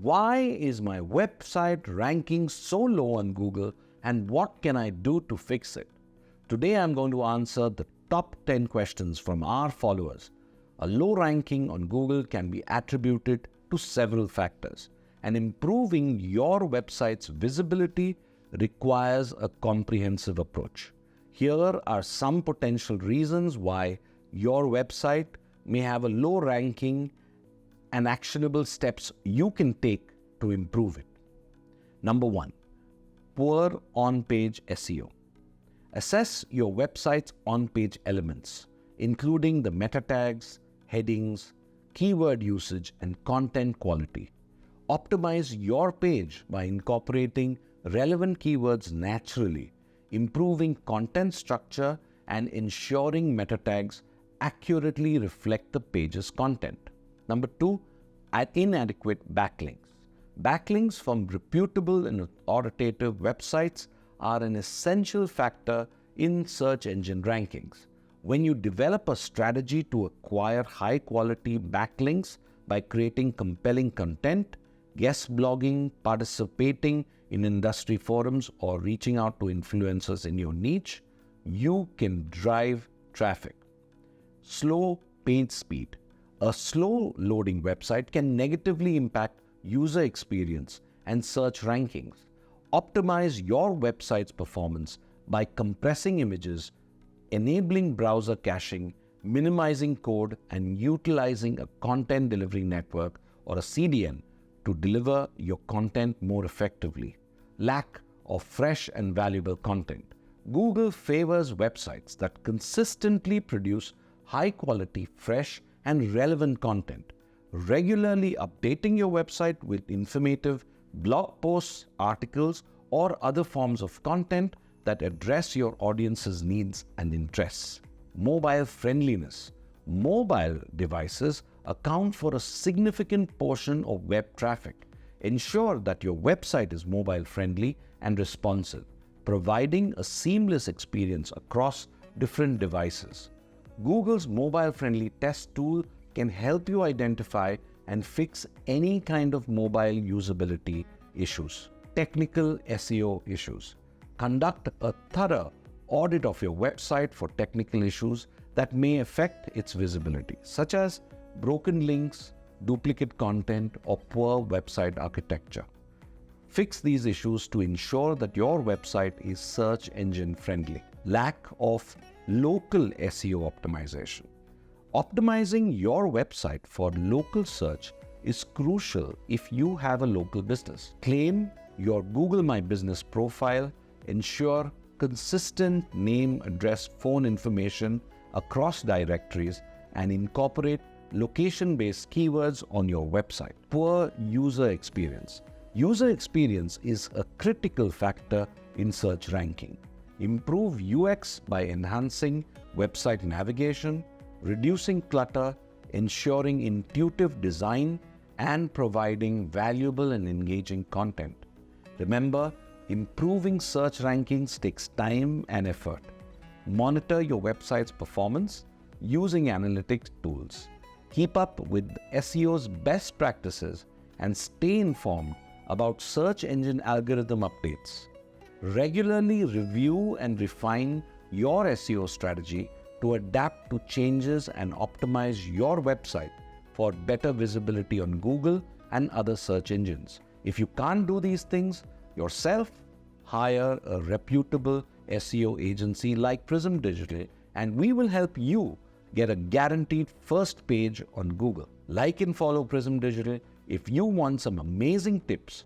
Why is my website ranking so low on Google, and what can I do to fix it? Today I'm going to answer the top 10 questions from our followers. A low ranking on Google can be attributed to several factors, and improving your website's visibility requires a comprehensive approach. Here are some potential reasons why your website may have a low ranking and actionable steps you can take to improve it. Number 1, poor on-page SEO. Assess your website's on-page elements, including the meta tags, headings, keyword usage, and content quality. Optimize your page by incorporating relevant keywords naturally, improving content structure, and ensuring meta tags accurately reflect the page's content. Number 2, inadequate backlinks. Backlinks from reputable and authoritative websites are an essential factor in search engine rankings. When you develop a strategy to acquire high-quality backlinks by creating compelling content, guest blogging, participating in industry forums, or reaching out to influencers in your niche, you can drive traffic. Slow page speed. A slow loading website can negatively impact user experience and search rankings. Optimize your website's performance by compressing images, enabling browser caching, minimizing code, and utilizing a content delivery network or a CDN to deliver your content more effectively. Lack of fresh and valuable content. Google favors websites that consistently produce high-quality, fresh, and relevant content. Regularly updating your website with informative blog posts, articles, or other forms of content that address your audience's needs and interests. Mobile friendliness. Mobile devices account for a significant portion of web traffic. Ensure that your website is mobile friendly and responsive, providing a seamless experience across different devices. Google's mobile-friendly test tool can help you identify and fix any kind of mobile usability issues. Technical SEO issues. Conduct a thorough audit of your website for technical issues that may affect its visibility, such as broken links, duplicate content, or poor website architecture. Fix these issues to ensure that your website is search engine friendly. Lack of local SEO optimization. Optimizing your website for local search is crucial if you have a local business. Claim your Google My Business profile. Ensure consistent name, address, phone information across directories, and incorporate location-based keywords on your website. Poor user experience. User experience is a critical factor in search ranking. Improve UX by enhancing website navigation, reducing clutter, ensuring intuitive design, and providing valuable and engaging content. Remember, improving search rankings takes time and effort. Monitor your website's performance using analytics tools. Keep up with SEO's best practices and stay informed about search engine algorithm updates. Regularly review and refine your SEO strategy to adapt to changes and optimize your website for better visibility on Google and other search engines. If you can't do these things yourself, hire a reputable SEO agency like Prism Digital, and we will help you get a guaranteed first page on Google. Like and follow Prism Digital if you want some amazing tips